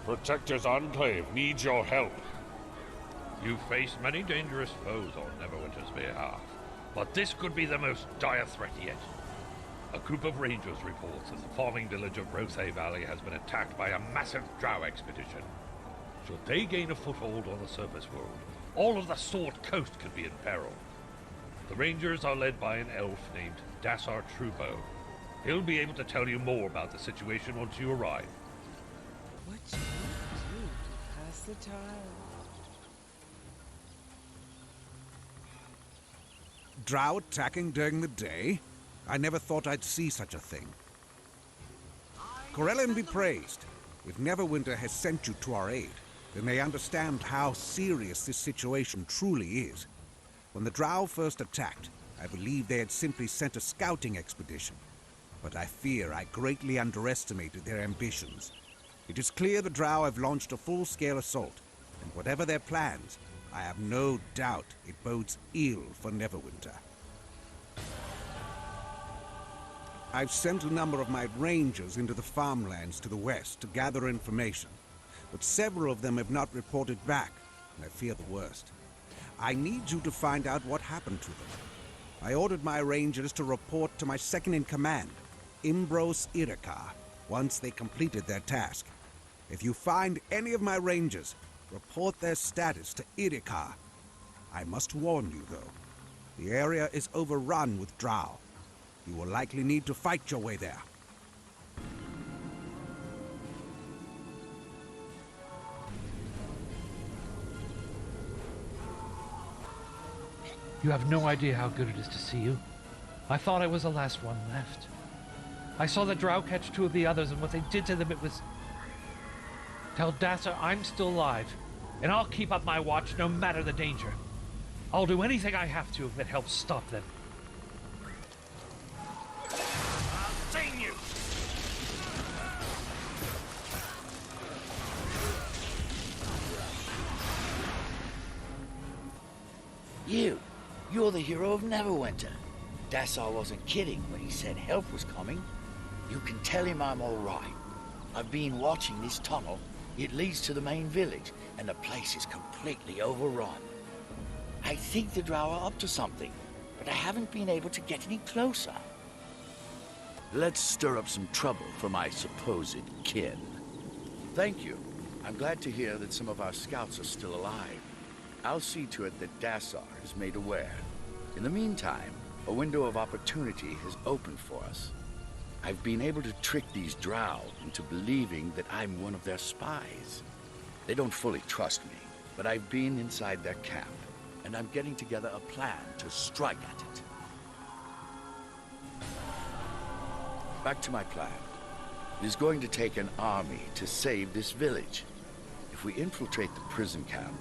Protector's Enclave needs your help. You've faced many dangerous foes on Neverwinter's behalf, but this could be the most dire threat yet. A group of rangers reports that the farming village of Rothe Valley has been attacked by a massive drow expedition. Should they gain a foothold on the surface world, all of the Sword Coast could be in peril. The rangers are led by an elf named Dassar Truebow. He'll be able to tell you more about the situation once you arrive. What you do to pass the time? Drow attacking during the day? I never thought I'd see such a thing. Corellin be praised. If Neverwinter has sent you to our aid, then they understand how serious this situation truly is. When the Drow first attacked, I believed they had simply sent a scouting expedition. But I fear I greatly underestimated their ambitions. It is clear the Drow have launched a full-scale assault, and whatever their plans, I have no doubt it bodes ill for Neverwinter. I've sent a number of my rangers into the farmlands to the west to gather information, but several of them have not reported back, and I fear the worst. I need you to find out what happened to them. I ordered my rangers to report to my second-in-command, Imbros Irikar, once they completed their task. If you find any of my rangers, report their status to Irikar. I must warn you, though. The area is overrun with drow. You will likely need to fight your way there. You have no idea how good it is to see you. I thought I was the last one left. I saw the drow catch two of the others, and what they did to them, it was... Tell Dassar I'm still alive, and I'll keep up my watch no matter the danger. I'll do anything I have to if it helps stop them. I'll sting you! You're the hero of Neverwinter. Dassar wasn't kidding when he said help was coming. You can tell him I'm all right. I've been watching this tunnel. It leads to the main village, and the place is completely overrun. I think the drow are up to something, but I haven't been able to get any closer. Let's stir up some trouble for my supposed kin. Thank you. I'm glad to hear that some of our scouts are still alive. I'll see to it that Dassar is made aware. In the meantime, a window of opportunity has opened for us. I've been able to trick these drow into believing that I'm one of their spies. They don't fully trust me, but I've been inside their camp, and I'm getting together a plan to strike at it. Back to my plan. It is going to take an army to save this village. If we infiltrate the prison camp,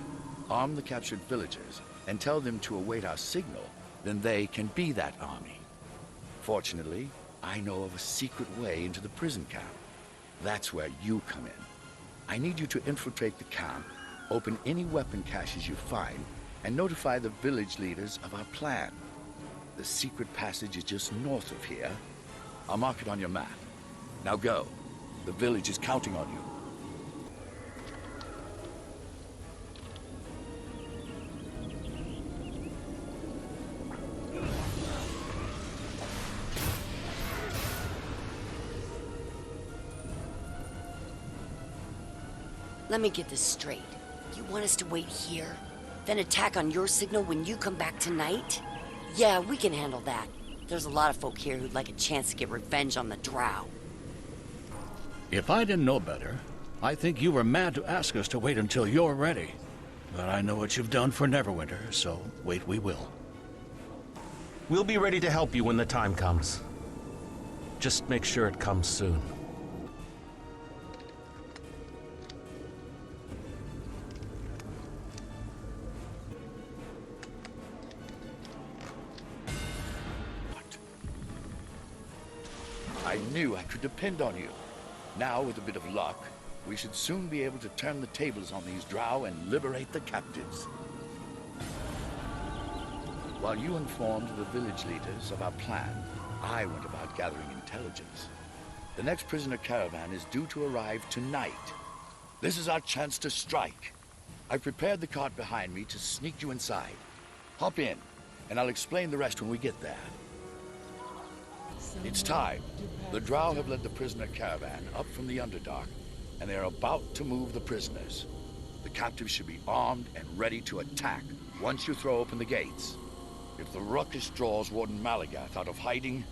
arm the captured villagers, and tell them to await our signal, then they can be that army. Fortunately, I know of a secret way into the prison camp. That's where you come in. I need you to infiltrate the camp, open any weapon caches you find, and notify the village leaders of our plan. The secret passage is just north of here. I'll mark it on your map. Now go. The village is counting on you. Let me get this straight. You want us to wait here, then attack on your signal when you come back tonight? Yeah, we can handle that. There's a lot of folk here who'd like a chance to get revenge on the drow. If I didn't know better, I think you were mad to ask us to wait until you're ready. But I know what you've done for Neverwinter, so wait we will. We'll be ready to help you when the time comes. Just make sure it comes soon. I knew I could depend on you. Now, with a bit of luck, we should soon be able to turn the tables on these drow and liberate the captives. While you informed the village leaders of our plan, I went about gathering intelligence. The next prisoner caravan is due to arrive tonight. This is our chance to strike. I've prepared the cart behind me to sneak you inside. Hop in, and I'll explain the rest when we get there. It's time. The Drow have led the prisoner caravan up from the Underdark, and they are about to move the prisoners. The captives should be armed and ready to attack once you throw open the gates. If the ruckus draws Warden Malagath out of hiding,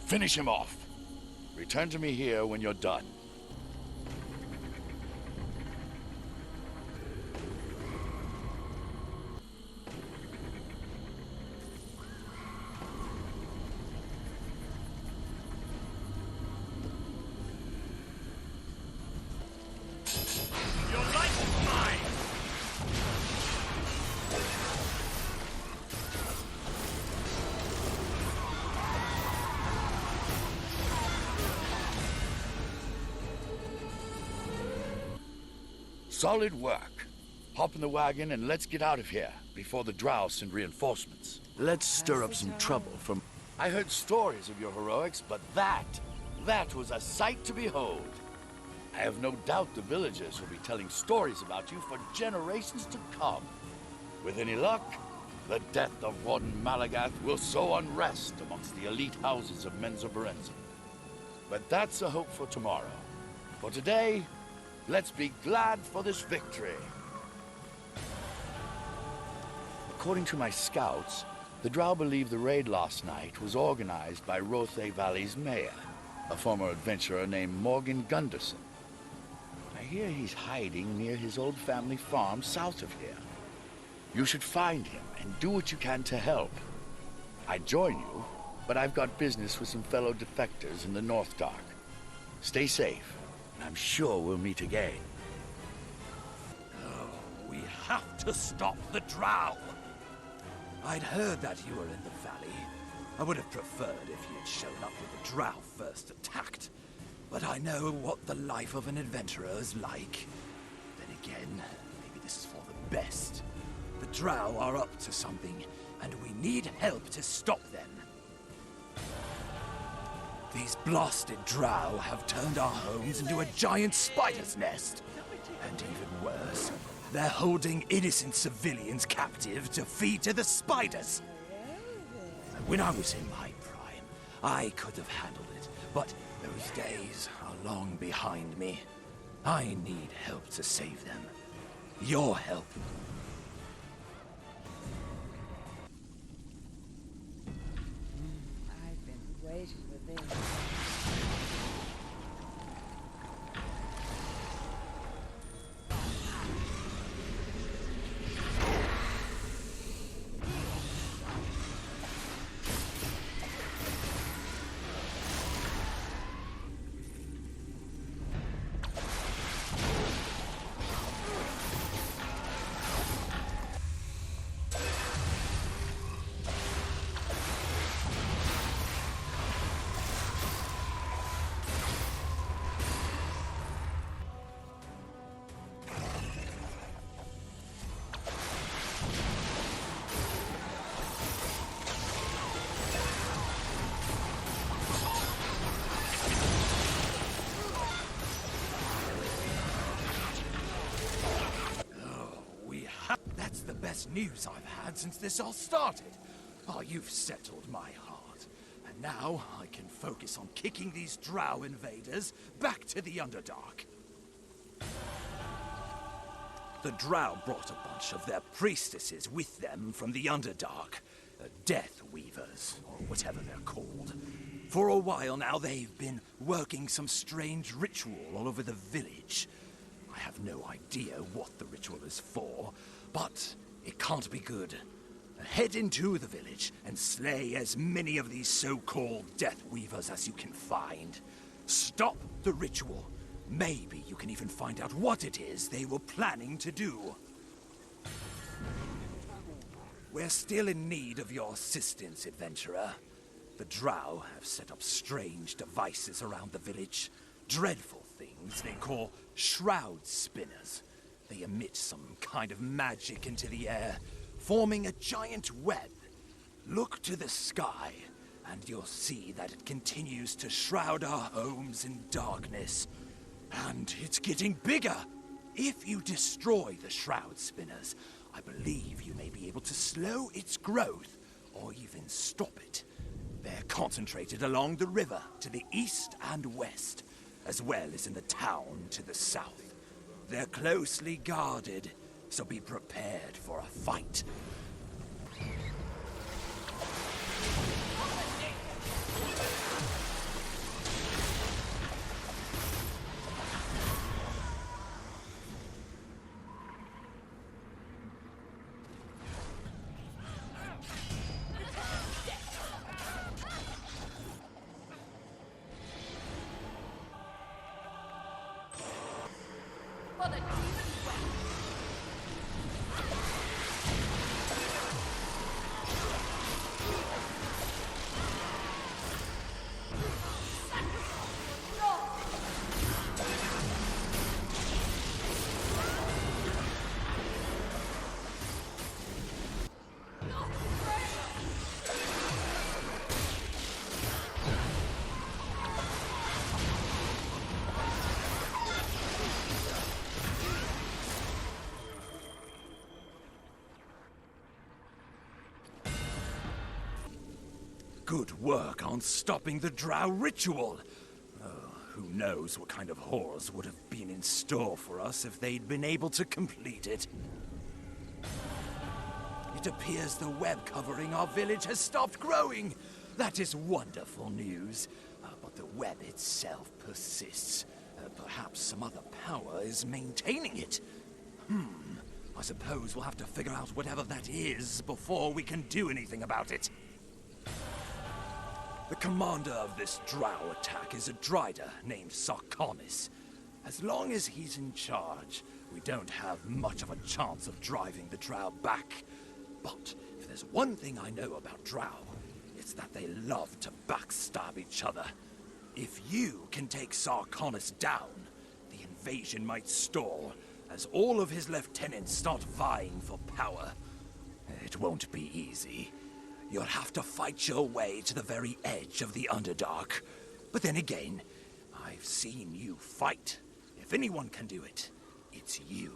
finish him off. Return to me here when you're done. Solid work. Hop in the wagon and let's get out of here before the Drow send reinforcements. Let's stir up some trouble from... I heard stories of your heroics, but that was a sight to behold. I have no doubt the villagers will be telling stories about you for generations to come. With any luck, the death of Warden Malagath will sow unrest amongst the elite houses of Menzoberranzan. But that's a hope for tomorrow. For today, let's be glad for this victory. According to my scouts, the Drow believe the raid last night was organized by Rothe Valley's mayor, a former adventurer named Morgan Gunderson. I hear he's hiding near his old family farm south of here. You should find him and do what you can to help. I'd join you, but I've got business with some fellow defectors in the Northdark. Stay safe. I'm sure we'll meet again. Oh, we have to stop the Drow! I'd heard that you were in the valley. I would have preferred if you'd shown up when the Drow first attacked. But I know what the life of an adventurer is like. Then again, maybe this is for the best. The Drow are up to something, and we need help to stop them. These blasted Drow have turned our homes into a giant spider's nest. And even worse, they're holding innocent civilians captive to feed to the spiders. When I was in my prime, I could have handled it, but those days are long behind me. I need help to save them. Your help. I've been waiting for this. That's the best news I've had since this all started. Oh, you've settled my heart. And now I can focus on kicking these Drow invaders back to the Underdark. The Drow brought a bunch of their priestesses with them from the Underdark. Deathweavers, or whatever they're called. For a while now, they've been working some strange ritual all over the village. I have no idea what the ritual is for, but it can't be good. Head into the village and slay as many of these so-called Deathweavers as you can find. Stop the ritual. Maybe you can even find out what it is they were planning to do. We're still in need of your assistance, adventurer. The Drow have set up strange devices around the village. Dreadful things they call Shroud spinners. They emit some kind of magic into the air, forming a giant web. Look to the sky, and you'll see that it continues to shroud our homes in darkness. And it's getting bigger. If you destroy the Shroud Spinners, I believe you may be able to slow its growth, or even stop it. They're concentrated along the river to the east and west, as well as in the town to the south. They're closely guarded, so be prepared for a fight. Good work on stopping the Drow ritual. Oh, who knows what kind of horrors would have been in store for us if they'd been able to complete it. It appears the web covering our village has stopped growing. That is wonderful news. But the web itself persists. Perhaps some other power is maintaining it. I suppose we'll have to figure out whatever that is before we can do anything about it. The commander of this Drow attack is a Drider named Sarkonis. As long as he's in charge, we don't have much of a chance of driving the Drow back. But if there's one thing I know about Drow, it's that they love to backstab each other. If you can take Sarkonis down, the invasion might stall, as all of his lieutenants start vying for power. It won't be easy. You'll have to fight your way to the very edge of the Underdark. But then again, I've seen you fight. If anyone can do it, it's you.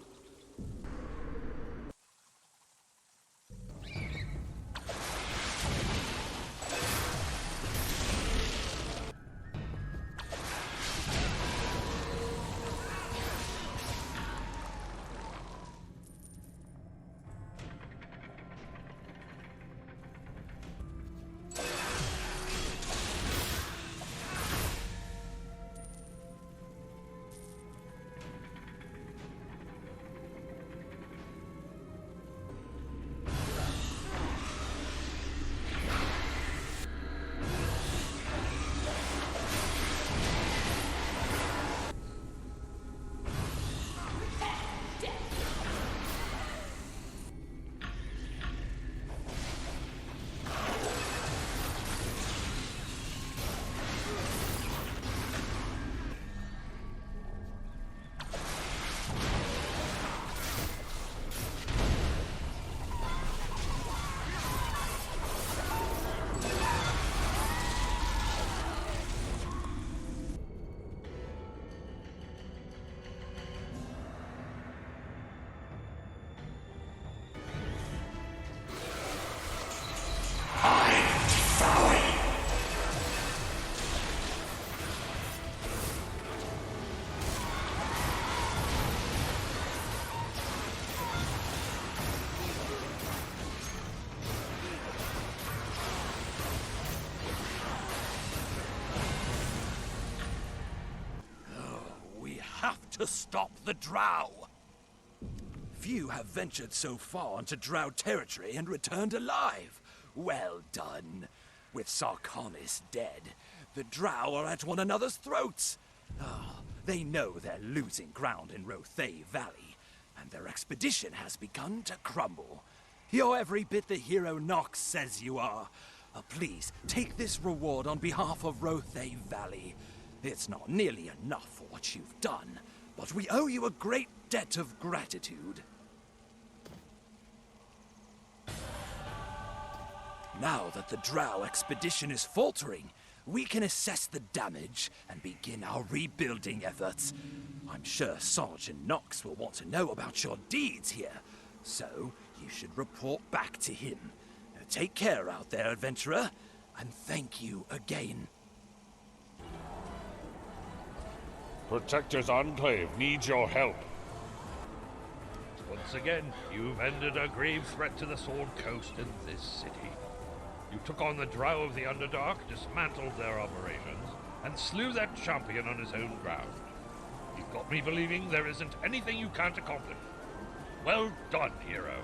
To stop the Drow. Few have ventured so far into Drow territory and returned alive. Well done. With Sarkonis dead, the Drow are at one another's throats. They know they're losing ground in Rothe Valley, and their expedition has begun to crumble. You're every bit the hero Nox says you are. Please, take this reward on behalf of Rothe Valley. It's not nearly enough for what you've done, but we owe you a great debt of gratitude. Now that the Drow expedition is faltering, we can assess the damage and begin our rebuilding efforts. I'm sure Sergeant Knox will want to know about your deeds here, so you should report back to him. Take care out there, adventurer, and thank you again. Protector's Enclave needs your help. Once again, you've ended a grave threat to the Sword Coast in this city. You took on the Drow of the Underdark, dismantled their operations, and slew their champion on his own ground. You've got me believing there isn't anything you can't accomplish. Well done, hero.